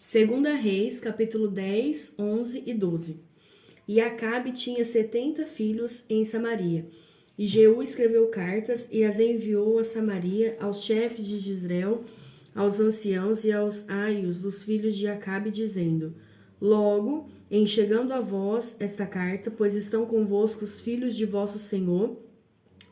Segunda Reis, capítulo 10, 11 e 12. E Acabe tinha 70 filhos em Samaria. E Jeú escreveu cartas e as enviou a Samaria, aos chefes de Jezreel, aos anciãos e aos aios dos filhos de Acabe, dizendo: Logo, em chegando a vós esta carta, pois estão convosco os filhos de vosso senhor,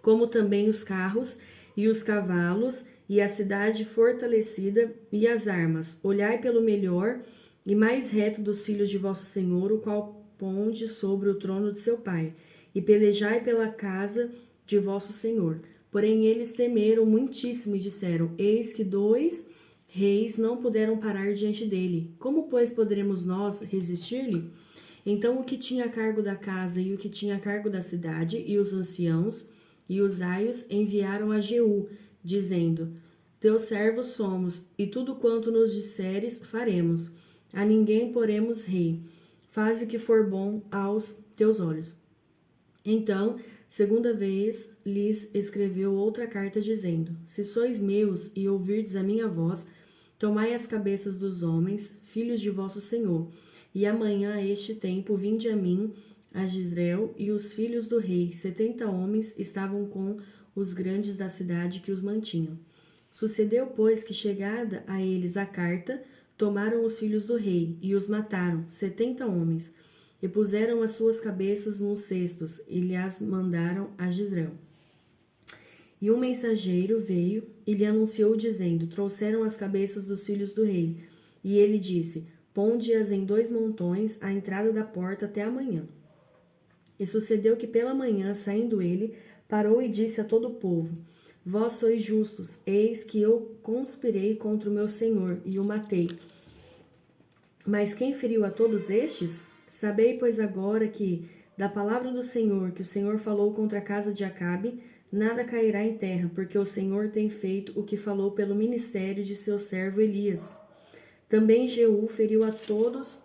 como também os carros e os cavalos, e a cidade fortalecida e as armas. Olhai pelo melhor e mais reto dos filhos de vosso senhor, o qual ponde sobre o trono de seu pai, e pelejai pela casa de vosso senhor. Porém eles temeram muitíssimo e disseram: Eis que 2 reis não puderam parar diante dele. Como, pois, poderemos nós resistir-lhe? Então o que tinha a cargo da casa e o que tinha a cargo da cidade, e os anciãos e os aios enviaram a Jeú, dizendo: Teus servos somos, e tudo quanto nos disseres faremos. A ninguém poremos rei. Faze o que for bom aos teus olhos. Então, segunda vez, lhes escreveu outra carta, dizendo: Se sois meus e ouvirdes a minha voz, tomai as cabeças dos homens, filhos de vosso senhor, e amanhã a este tempo vinde a mim, a Jezreel, e os filhos do rei, 70 homens, estavam com os grandes da cidade que os mantinham. Sucedeu, pois, que chegada a eles a carta, tomaram os filhos do rei, e os mataram, 70 homens, e puseram as suas cabeças nos cestos, e lhes mandaram a Jezreel. E um mensageiro veio e lhe anunciou, dizendo: Trouxeram as cabeças dos filhos do rei. E ele disse: Ponde-as em 2 montões, à entrada da porta, até amanhã. E sucedeu que pela manhã, saindo ele, parou e disse a todo o povo: Vós sois justos, eis que eu conspirei contra o meu senhor, e o matei. Mas quem feriu a todos estes? Sabei, pois, agora que, da palavra do Senhor, que o Senhor falou contra a casa de Acabe, nada cairá em terra, porque o Senhor tem feito o que falou pelo ministério de seu servo Elias. Também Jeú feriu a todos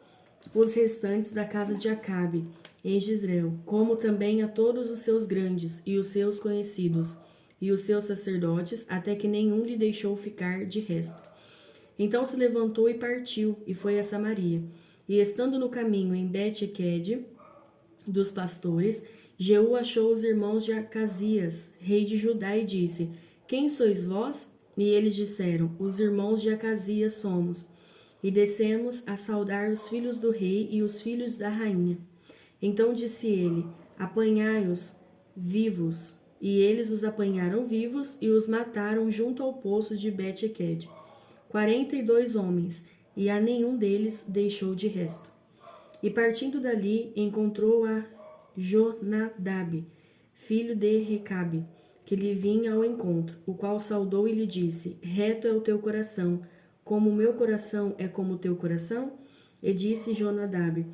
os restantes da casa de Acabe, em Jezreel, como também a todos os seus grandes, e os seus conhecidos, e os seus sacerdotes, até que nenhum lhe deixou ficar de resto. Então se levantou e partiu, e foi a Samaria. E estando no caminho em Bet-Equede dos pastores, Jeú achou os irmãos de Acasias, rei de Judá, e disse: Quem sois vós? E eles disseram: Os irmãos de Acasias somos. E descemos a saudar os filhos do rei e os filhos da rainha. Então disse ele: Apanhai-os vivos. E eles os apanharam vivos e os mataram junto ao poço de Bet-Equede. 42 homens, e a nenhum deles deixou de resto. E partindo dali, encontrou a Jonadab, filho de Recabe, que lhe vinha ao encontro, o qual saudou e lhe disse: Reto é o teu coração, como o meu coração é como o teu coração? E disse Jonadab: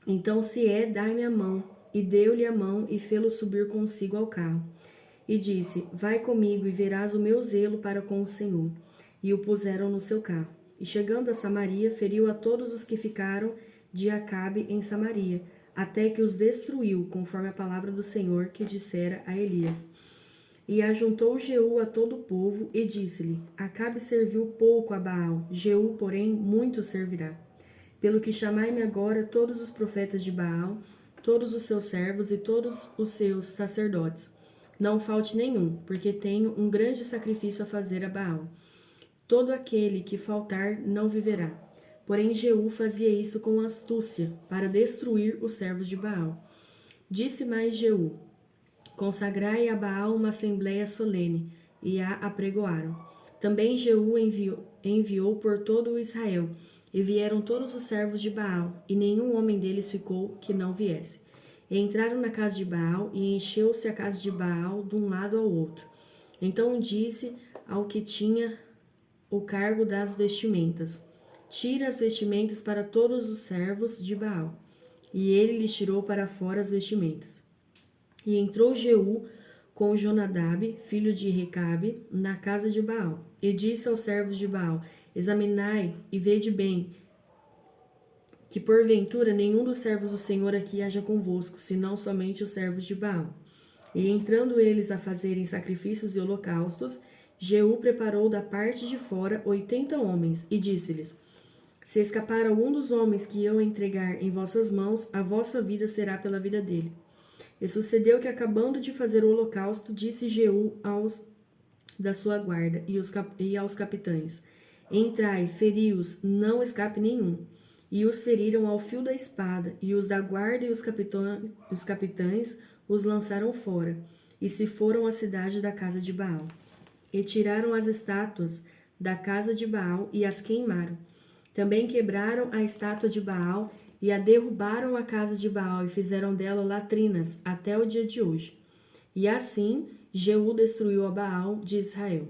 Então se é, dai-me a mão. E deu-lhe a mão e fê-lo subir consigo ao carro. E disse: Vai comigo e verás o meu zelo para com o Senhor. E o puseram no seu carro. E chegando a Samaria, feriu a todos os que ficaram de Acabe em Samaria, até que os destruiu, conforme a palavra do Senhor que dissera a Elias. E ajuntou Jeú a todo o povo e disse-lhe: Acabe serviu pouco a Baal, Jeú, porém, muito servirá. Pelo que chamai-me agora todos os profetas de Baal, todos os seus servos e todos os seus sacerdotes. Não falte nenhum, porque tenho um grande sacrifício a fazer a Baal. Todo aquele que faltar não viverá. Porém Jeú fazia isto com astúcia, para destruir os servos de Baal. Disse mais Jeú: Consagrai a Baal uma assembleia solene, e a apregoaram. Também Jeú enviou por todo o Israel, e vieram todos os servos de Baal, e nenhum homem deles ficou que não viesse. E entraram na casa de Baal, e encheu-se a casa de Baal de um lado ao outro. Então disse ao que tinha o cargo das vestimentas: Tira as vestimentas para todos os servos de Baal. E ele lhes tirou para fora as vestimentas. E entrou Jeú com Jonadab, filho de Recabe, na casa de Baal. E disse aos servos de Baal: Examinai e vede bem, que porventura nenhum dos servos do Senhor aqui haja convosco, senão somente os servos de Baal. E entrando eles a fazerem sacrifícios e holocaustos, Jeú preparou da parte de fora 80 homens e disse-lhes: Se escapar algum dos homens que eu entregar em vossas mãos, a vossa vida será pela vida dele. E sucedeu que, acabando de fazer o holocausto, disse Jeú aos da sua guarda e aos capitães: Entrai, feri-os, não escape nenhum. E os feriram ao fio da espada, e os da guarda e os capitães os lançaram fora, e se foram à cidade da casa de Baal. E tiraram as estátuas da casa de Baal e as queimaram. Também quebraram a estátua de Baal e a derrubaram a casa de Baal e fizeram dela latrinas até o dia de hoje. E assim Jeú destruiu a Baal de Israel.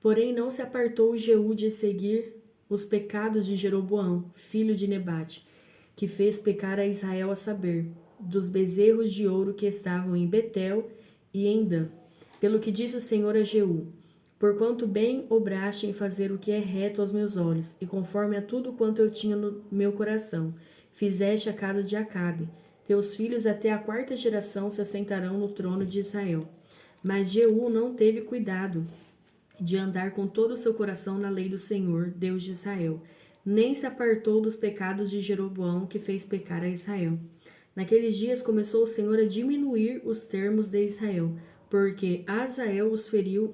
Porém não se apartou Jeú de seguir os pecados de Jeroboão, filho de Nebate, que fez pecar a Israel, a saber, dos bezerros de ouro que estavam em Betel e em Dan. Pelo que disse o Senhor a Jeú: Porquanto bem obraste em fazer o que é reto aos meus olhos, e conforme a tudo quanto eu tinha no meu coração, fizeste a casa de Acabe. Teus filhos até a 4ª geração se assentarão no trono de Israel. Mas Jeú não teve cuidado de andar com todo o seu coração na lei do Senhor, Deus de Israel, nem se apartou dos pecados de Jeroboão, que fez pecar a Israel. Naqueles dias começou o Senhor a diminuir os termos de Israel, porque Azael os feriu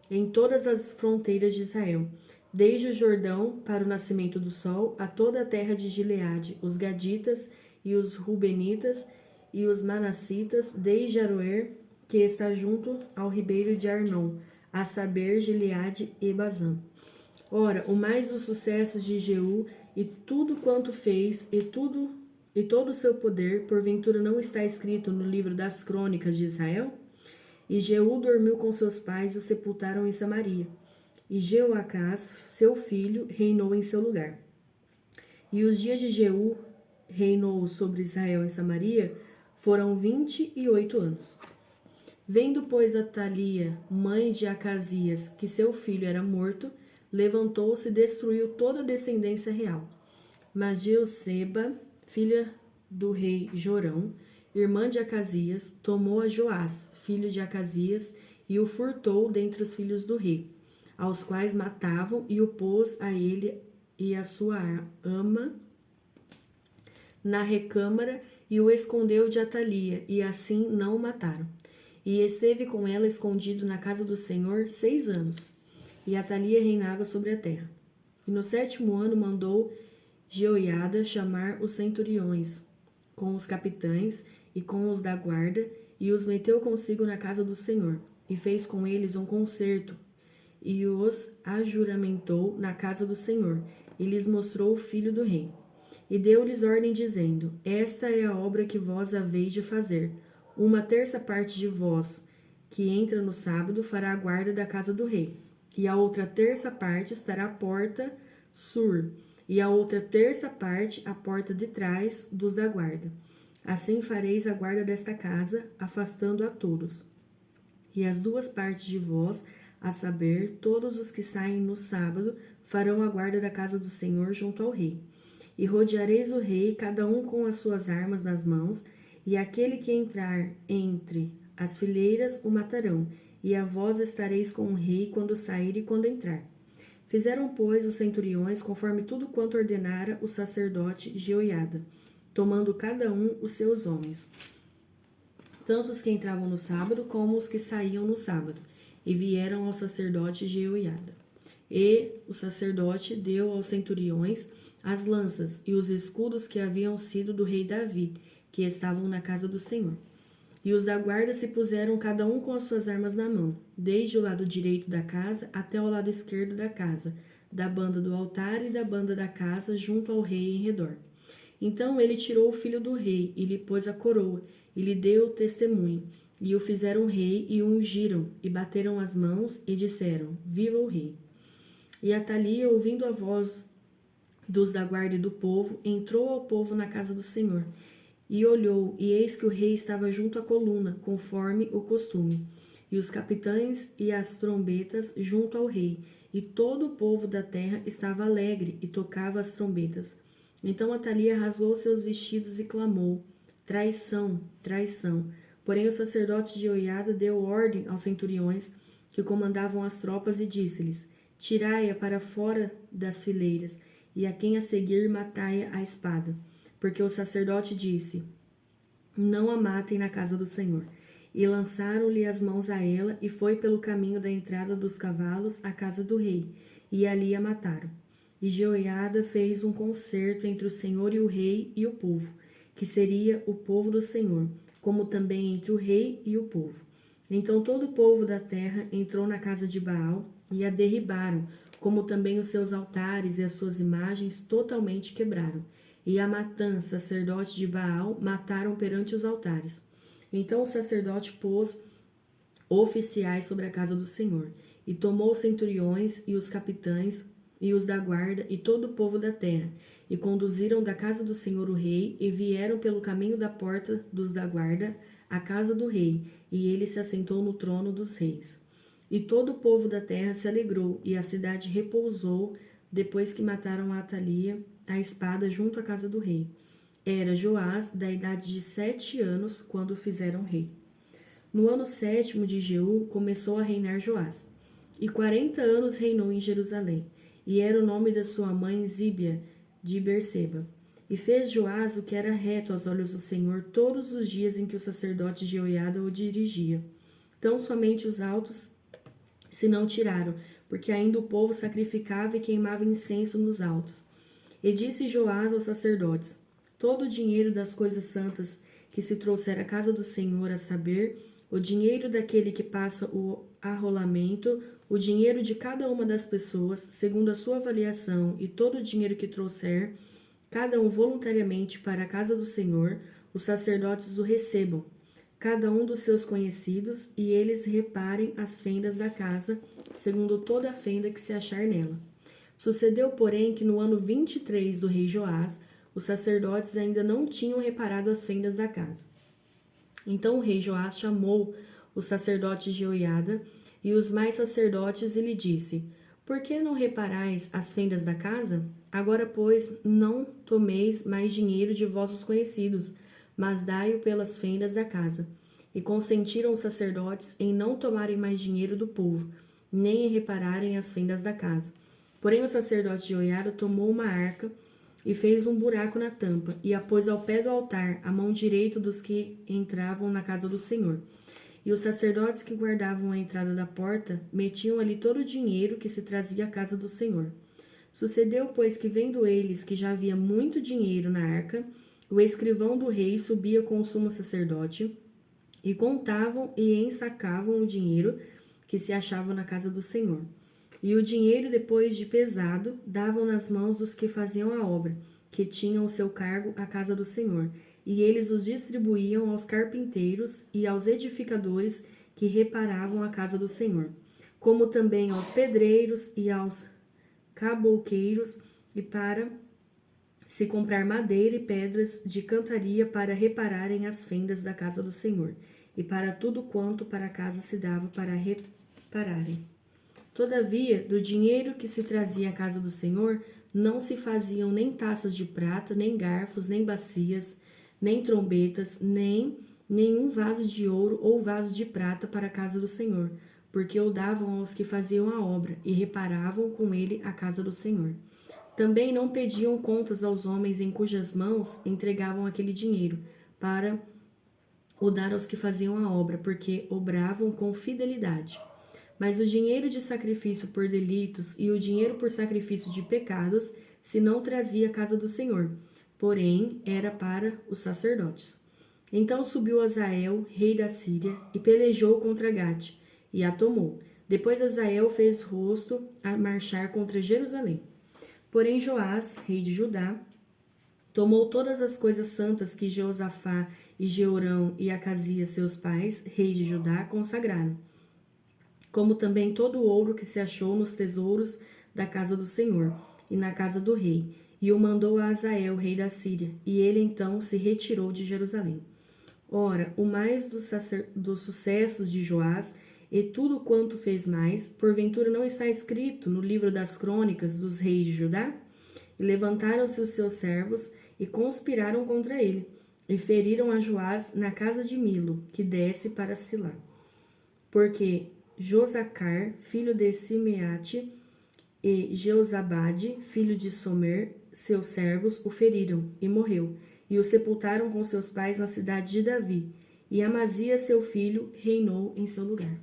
em todas as fronteiras de Israel, desde o Jordão para o nascimento do sol, a toda a terra de Gileade, os gaditas e os rubenitas e os manassitas, desde Aroer, que está junto ao ribeiro de Arnon, a saber, Gileade e Bazã. Ora, o mais dos sucessos de Jeú e tudo quanto fez e todo o seu poder, porventura não está escrito no livro das crônicas de Israel? E Jeú dormiu com seus pais e o sepultaram em Samaria. E Jeoacás, seu filho, reinou em seu lugar. E os dias de Jeú reinou sobre Israel em Samaria foram 28 anos. Vendo, pois, Atalia, mãe de Acasias, que seu filho era morto, levantou-se e destruiu toda a descendência real. Mas Jeoseba, filha do rei Jorão, irmã de Acasias, tomou a Joás, filho de Acasias, e o furtou dentre os filhos do rei, aos quais matavam, e o pôs a ele e a sua ama na recâmara, e o escondeu de Atalia, e assim não o mataram. E esteve com ela escondido na casa do Senhor 6 anos. E Atalia reinava sobre a terra. E no 7º ano mandou Jeoiada chamar os centuriões, com os capitães e com os da guarda, e os meteu consigo na casa do Senhor. E fez com eles um concerto, e os ajuramentou na casa do Senhor, e lhes mostrou o filho do rei. E deu-lhes ordem, dizendo: Esta é a obra que vós haveis de fazer. 1/3 parte de vós, que entra no sábado, fará a guarda da casa do rei, e a outra 1/3 parte estará à porta sur, e a outra 1/3 parte à porta de trás dos da guarda. Assim fareis a guarda desta casa, afastando a todos. E as 2 partes de vós, a saber, todos os que saem no sábado, farão a guarda da casa do Senhor junto ao rei. E rodeareis o rei, cada um com as suas armas nas mãos, e aquele que entrar entre as fileiras o matarão, e a vós estareis com o rei quando sair e quando entrar. Fizeram, pois, os centuriões conforme tudo quanto ordenara o sacerdote Jeoiada, tomando cada um os seus homens, tanto os que entravam no sábado como os que saíam no sábado, e vieram ao sacerdote Jeoiada. E o sacerdote deu aos centuriões as lanças e os escudos que haviam sido do rei Davi, que estavam na casa do Senhor. E os da guarda se puseram cada um com as suas armas na mão, desde o lado direito da casa até o lado esquerdo da casa, da banda do altar e da banda da casa, junto ao rei em redor. Então ele tirou o filho do rei e lhe pôs a coroa, e lhe deu testemunho. E o fizeram rei e o ungiram, e bateram as mãos e disseram: Viva o rei! E Atalia, ouvindo a voz dos da guarda e do povo, entrou ao povo na casa do Senhor. E olhou, e eis que o rei estava junto à coluna, conforme o costume, e os capitães e as trombetas junto ao rei, e todo o povo da terra estava alegre e tocava as trombetas. Então Atalia rasgou seus vestidos e clamou: Traição, traição! Porém o sacerdote Jeoiada deu ordem aos centuriões que comandavam as tropas, e disse-lhes: Tirai-a para fora das fileiras, e a quem a seguir matai-a à espada. Porque o sacerdote disse: Não a matem na casa do Senhor. E lançaram-lhe as mãos a ela, e foi pelo caminho da entrada dos cavalos à casa do rei, e ali a mataram. E Jeoiada fez um concerto entre o Senhor e o rei e o povo, que seria o povo do Senhor, como também entre o rei e o povo. Então todo o povo da terra entrou na casa de Baal e a derribaram, como também os seus altares e as suas imagens totalmente quebraram. E a Matã, sacerdote de Baal, mataram perante os altares. Então o sacerdote pôs oficiais sobre a casa do Senhor, e tomou os centuriões e os capitães e os da guarda e todo o povo da terra, e conduziram da casa do Senhor o rei, e vieram pelo caminho da porta dos da guarda à casa do rei, e ele se assentou no trono dos reis. E todo o povo da terra se alegrou, e a cidade repousou, depois que mataram a Atalia, a espada junto à casa do rei. Era Joás, da idade de 7 anos, quando o fizeram rei. No ano 7º de Jeú, começou a reinar Joás, e 40 anos reinou em Jerusalém, e era o nome da sua mãe Zíbia, de Berseba. E fez Joás o que era reto aos olhos do Senhor todos os dias em que o sacerdote Jeoiada o dirigia. Tão somente os altos se não tiraram, porque ainda o povo sacrificava e queimava incenso nos altos. E disse Joás aos sacerdotes: Todo o dinheiro das coisas santas que se trouxer à casa do Senhor, a saber, o dinheiro daquele que passa o arrolamento, o dinheiro de cada uma das pessoas, segundo a sua avaliação, e todo o dinheiro que trouxer, cada um voluntariamente para a casa do Senhor, os sacerdotes o recebam, cada um dos seus conhecidos, e eles reparem as fendas da casa, segundo toda a fenda que se achar nela. Sucedeu, porém, que no ano 23 do rei Joás, os sacerdotes ainda não tinham reparado as fendas da casa. Então o rei Joás chamou o sacerdote Jeoiada e os mais sacerdotes e lhe disse: Por que não reparais as fendas da casa? Agora, pois, não tomeis mais dinheiro de vossos conhecidos, mas dai-o pelas fendas da casa. E consentiram os sacerdotes em não tomarem mais dinheiro do povo, nem em repararem as fendas da casa. Porém o sacerdote Jeoiada tomou uma arca e fez um buraco na tampa, e a pôs ao pé do altar, à mão direita dos que entravam na casa do Senhor. E os sacerdotes que guardavam a entrada da porta metiam ali todo o dinheiro que se trazia à casa do Senhor. Sucedeu, pois, que vendo eles que já havia muito dinheiro na arca, o escrivão do rei subia com o sumo sacerdote, e contavam e ensacavam o dinheiro que se achava na casa do Senhor. E o dinheiro, depois de pesado, davam nas mãos dos que faziam a obra, que tinham o seu cargo à casa do Senhor, e eles os distribuíam aos carpinteiros e aos edificadores que reparavam a casa do Senhor, como também aos pedreiros e aos cabouqueiros, e para se comprar madeira e pedras de cantaria para repararem as fendas da casa do Senhor, e para tudo quanto para a casa se dava para repararem. Todavia, do dinheiro que se trazia à casa do Senhor, não se faziam nem taças de prata, nem garfos, nem bacias, nem trombetas, nem nenhum vaso de ouro ou vaso de prata para a casa do Senhor, porque o davam aos que faziam a obra e reparavam com ele a casa do Senhor. Também não pediam contas aos homens em cujas mãos entregavam aquele dinheiro, para o dar aos que faziam a obra, porque obravam com fidelidade. Mas o dinheiro de sacrifício por delitos e o dinheiro por sacrifício de pecados se não trazia à casa do Senhor, porém era para os sacerdotes. Então subiu Azael, rei da Síria, e pelejou contra Gate, e a tomou. Depois Azael fez rosto a marchar contra Jerusalém. Porém Joás, rei de Judá, tomou todas as coisas santas que Jeosafá e Jeorão e Acasias, seus pais, reis de Judá, consagraram, como também todo o ouro que se achou nos tesouros da casa do Senhor e na casa do rei, e o mandou a Azael, rei da Síria, e ele então se retirou de Jerusalém. Ora, o mais dos sucessos de Joás e tudo quanto fez mais, porventura não está escrito no livro das crônicas dos reis de Judá? E levantaram-se os seus servos e conspiraram contra ele, e feriram a Joás na casa de Milo, que desce para Silá. Porque Josacar, filho de Simeate, e Jeozabade, filho de Somer, seus servos, o feriram, e morreu, e o sepultaram com seus pais na cidade de Davi. E Amazias, seu filho, reinou em seu lugar.